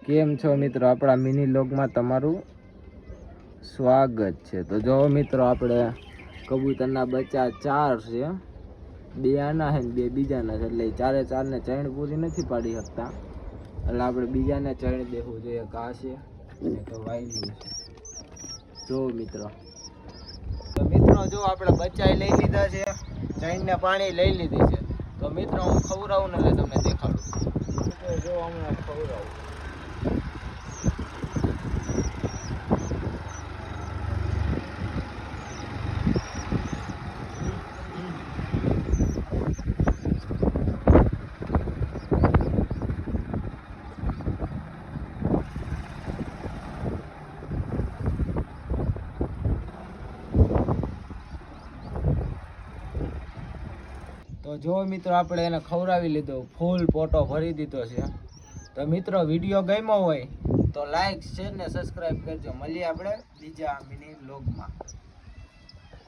કેમ છો મિત્રો? આપણા મિની લોગમાં તમારું સ્વાગત છે. તો જો મિત્રો, આપણે કબૂતરના બચ્ચા 4 છે. 2 આના છે ને 2 બીજાના છે. એટલે ચારે ચારને ચણ પૂરી નથી પાડી શકતા, એટલે આપણે બીજાને ચણ દેવું જોઈએ. ઘા છે અને તો વાયલું છે. જો મિત્રો, તો મિત્રો જો આપણે બચ્ચા લઈ લીધા છે, ચણને પાણી લઈ લીધી છે. તો મિત્રો હું ખવડાવું ને એટલે તમને દેખાડું. જો હમણાં ખવડાવું. તો જો મિત્રો, આપણે એને ખવડાવી લીધો, ફૂલ પોટો ભરી દીધો છે. તો મિત્રો, વિડીયો ગમ્યો હોય તો લાઈક, શેર ને સબસ્ક્રાઈબ કરજો. મળીએ આપણે બીજા મિની વ્લોગમાં.